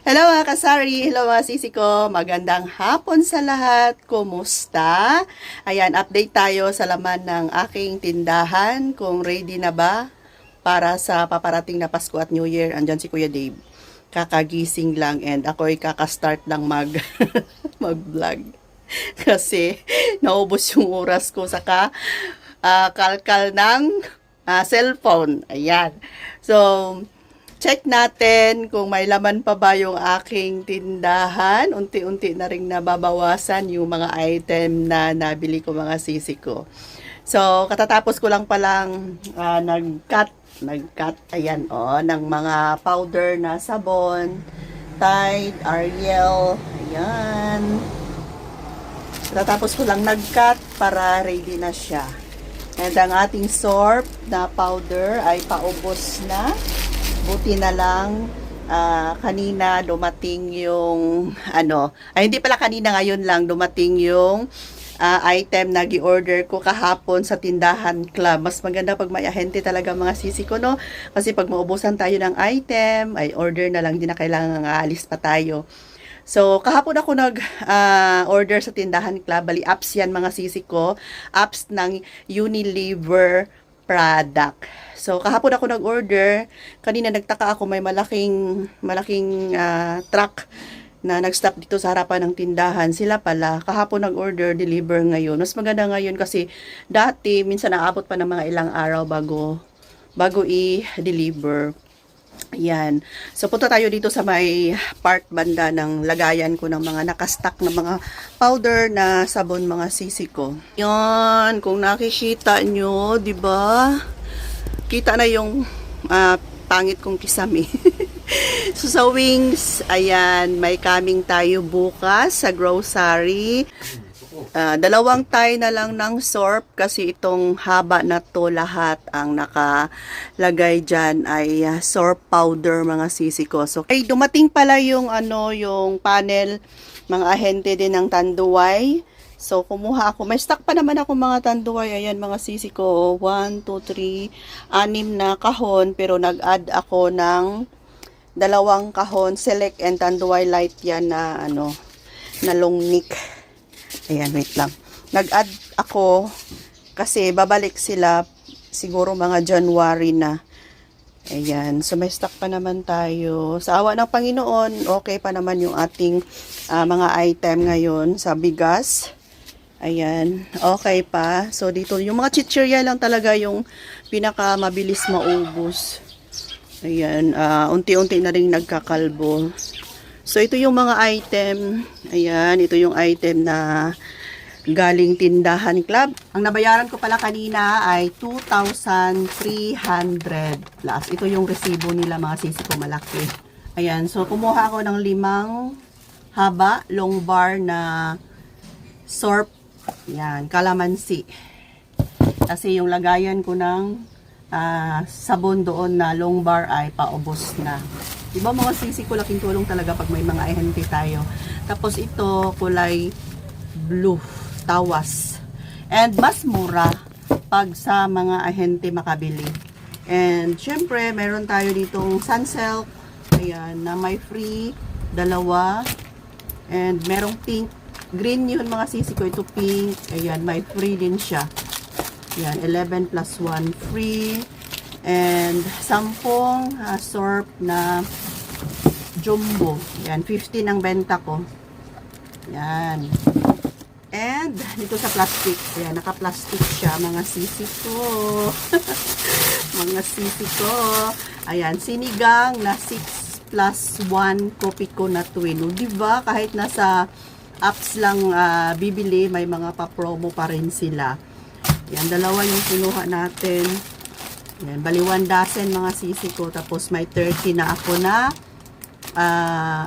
Hello mga kasari, hello mga sisi ko, magandang hapon sa lahat, kumusta? Ayan, update tayo sa laman ng aking tindahan, kung ready na ba para sa paparating na Pasko at New Year. Andyan si Kuya Dave, kakagising lang and ako'y kakastart lang mag-vlog. Kasi naubos yung oras ko sa kalkal ng cellphone. Ayan. So, check natin kung may laman pa ba yung aking tindahan. Unti-unti na rin nababawasan yung mga item na nabili ko, mga sisi ko. So, katatapos ko lang palang nag-cut, ayan, ng mga powder na sabon, Tide, Ariel, ayan. Katatapos ko lang nag-cut para ready na siya. And ang ating sorb na powder ay paubos na. Buti na lang, kanina dumating yung, hindi pala kanina, ngayon lang dumating yung item na gi-order ko kahapon sa tindahan club. Mas maganda pag may ahente talaga, mga sisi ko, no? Kasi pag maubusan tayo ng item, ay order na lang, hindi na kailangan aalis pa tayo. So, kahapon ako nag-order sa tindahan club. Bali, apps yan, mga sisi ko. Apps ng Unilever product. So, kahapon ako nag-order. Kanina nagtaka ako, may malaking truck na nag-stop dito sa harapan ng tindahan. Sila pala, kahapon nag-order, deliver ngayon. Mas maganda ngayon kasi dati, minsan naabot pa ng mga ilang araw bago i-deliver. Ayan. So, punta tayo dito sa may part banda ng lagayan ko ng mga nakastock na mga powder na sabon, mga sisi ko. Yan. Kung nakikita nyo, di ba? Kita na yung pangit kong kisame. So, sa Wings, ayan, may coming tayo bukas sa grocery. Dalawang tie na lang ng sorb kasi itong haba na to, lahat ang nakalagay dyan ay sorb powder, mga sisi ko. So, ay dumating pala yung yung panel, mga ahente din ng Tanduay. So, kumuha ako. May stock pa naman ako mga Tanduay. Ayan, mga sisi ko. 1, 2, 3, 6 na kahon. Pero nag-add ako ng 2 kahon. Select and Tanduay Light yan na na long neck. Ayan, wait lang. Nag-add ako kasi babalik sila siguro mga January na. Ayan. So, may stock pa naman tayo. Sa awa ng Panginoon, okay pa naman yung ating mga item ngayon sa bigas. Ayan. Okay pa. So, dito, yung mga chichirya lang talaga yung pinaka mabilis maubos. Ayan. Unti-unti na rin nagkakalbo. So, ito yung mga item. Ayan, ito yung item na galing tindahan club. Ang nabayaran ko pala kanina ay 2,300 plus. Ito yung resibo nila, mga sisi ko, malaki. Ayan, so kumuha ako ng 5 haba, long bar na sorb. Ayan, kalamansi. Kasi yung lagayan ko ng sabon doon na long bar ay paubos na. Diba, mga sisi ko, laking tulong talaga pag may mga ahente tayo. Tapos ito, kulay blue, tawas. And mas mura pag sa mga ahente makabili. And syempre, meron tayo ditong Sunsilk. Ayan, na may free, 2. And merong pink. Green yun, mga sisi ko. Ito pink. Ayan, may free din siya. Ayan, 11 plus 1 free. And 10 sorb na jumbo. Yan, 15 ang benta ko. Yan. And dito sa plastic. Yan, naka-plastic siya, mga sisi ko. Mga sisi ko. Ayan, sinigang na 6 plus 1 kopi ko na twin. Diba? Kahit nasa apps lang bibili, may mga pa-promo pa rin sila. Yan, 2 yung kinuha natin. Yan, bali 1 dozen, mga sisi ko. Tapos may 30 na ako na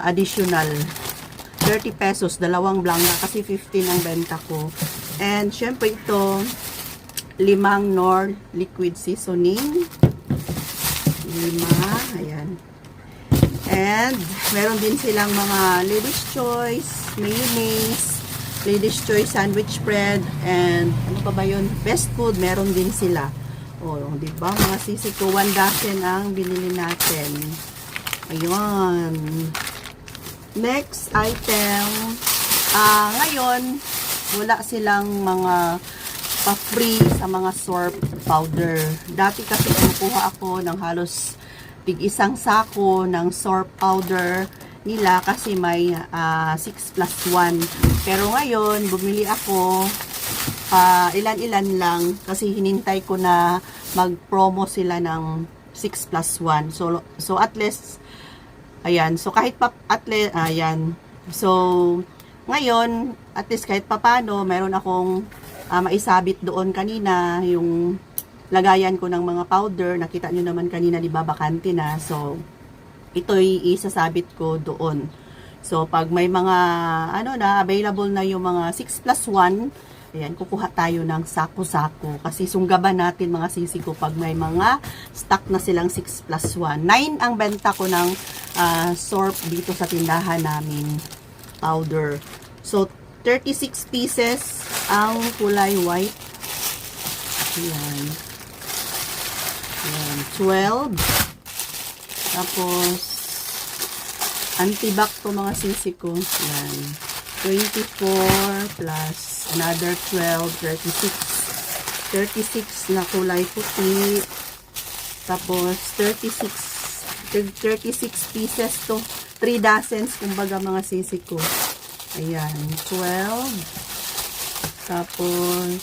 additional. 30 pesos, 2 blanca kasi 15 ang benta ko. And syempre ito, 5 Knorr liquid seasoning. 5, ayan. And meron din silang mga Lady's Choice, mayonnaise, Lady's Choice sandwich bread, and ano pa ba yun? Best Food, meron din sila. O, diba? Mga sisi ko, 1 dozen ang binili natin. Ayun. Next item, ngayon, wala silang mga pa-free sa mga sorb powder. Dati kasi kumukuha ako ng halos tig-isang sako ng sorb powder nila kasi may 6+1. Pero ngayon, bumili ako ilan-ilan lang kasi hinintay ko na mag-promo sila ng 6+1. So at least, ayan. So kahit at least, ayan. So, ngayon, at least kahit papano, mayroon akong maisabit doon kanina, yung lagayan ko ng mga powder. Nakita nyo naman kanina, di ba, bakante na. So, ito'y isasabit ko doon. So, pag may mga, available na yung mga 6+1, ayan, kukuha tayo ng sako-sako. Kasi sunggaban natin mga sisi ko pag may mga stock na silang 6+1. 9 ang benta ko ng sorb dito sa tindahan namin. Powder. So, 36 pieces ang kulay white. Ayan. Ayan. 12. Tapos, antibac to mga sisi ko. Ayan. 24 plus another 12, 36. 36 na kulay puti. Tapos, 36 pieces to. 3 dozens, kumbaga mga sisi ko. Ayan, 12. Tapos,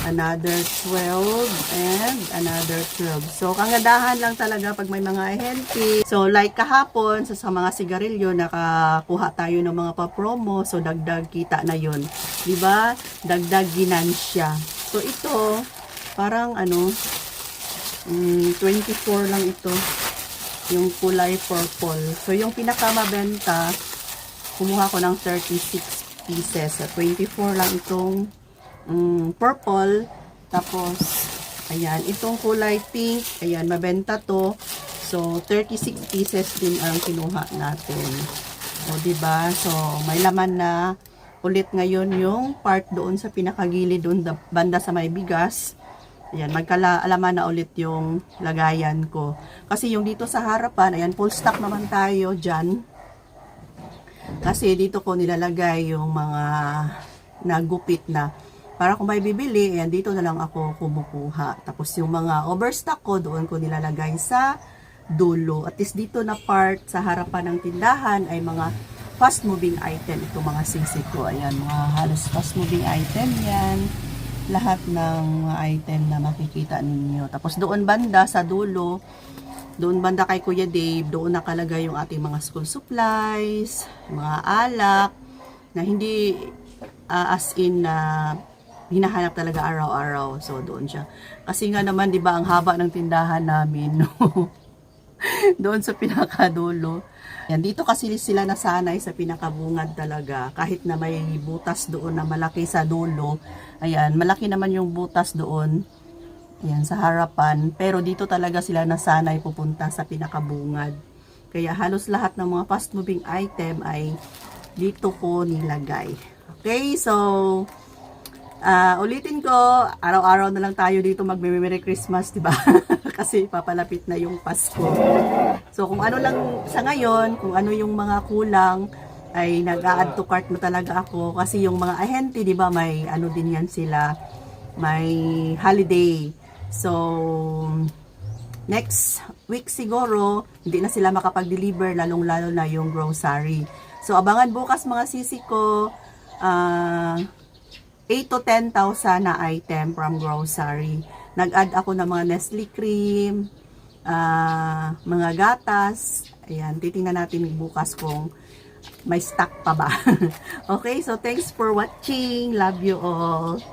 another 12 and another 12. So, kangadahan lang talaga pag may mga ahente. So, like kahapon, sa mga sigarilyo, nakakuha tayo ng mga pa-promo. So, dagdag kita na yun. Diba? Dagdag ginansya. So, ito, parang 24 lang ito. Yung kulay purple. So, yung pinakamabenta, kumuha ko ng 36 pieces. 24 lang itong purple. Tapos, ayan, itong kulay pink, ayan, mabenta to. So, 36 pieces din ang kinuha natin. O, diba? So, may laman na ulit ngayon yung part doon sa pinakagilid doon, banda sa may bigas. Ayan, magkalaman na ulit yung lagayan ko. Kasi yung dito sa harapan, ayan, full stock naman tayo dyan. Kasi dito ko nilalagay yung mga nagupit na. Para kung may bibili, ayan, dito na lang ako kumukuha. Tapos yung mga overstock ko, doon ko nilalagay sa dulo. At least dito na part sa harapan ng tindahan ay mga fast moving item. Ito mga sisi ko. Ayan, mga halos fast moving item yan. Lahat ng mga item na makikita ninyo. Tapos doon banda sa dulo, doon banda kay Kuya Dave, doon nakalagay yung ating mga school supplies, mga alak, na hindi as in na hinahanap talaga araw-araw. So doon siya. Kasi nga naman, di ba, ang haba ng tindahan namin, no? Doon sa pinakadulo. Yan, dito kasi sila nasanay sa pinakabungad talaga. Kahit na may butas doon na malaki sa dulo. Ayan, malaki naman yung butas doon. Ayan, sa harapan. Pero dito talaga sila nasanay pupunta sa pinakabungad. Kaya halos lahat ng mga fast moving item ay dito ko nilagay. Okay, so ulitin ko, araw-araw na lang tayo dito mag-Merry Christmas, diba? Kasi papalapit na yung Pasko. So, kung ano lang sa ngayon, kung ano yung mga kulang, ay nag-a-add to cart mo talaga ako. Kasi yung mga ahente, diba, may ano din yan sila, may holiday. So, next week siguro, hindi na sila makapag-deliver, lalong-lalo na yung grocery. So, abangan bukas mga sisi ko, 8 to 10,000 na item from grocery. Nag-add ako ng mga Nestle cream, mga gatas. Ayan, titingnan natin bukas kung may stock pa ba. Okay, so thanks for watching. Love you all.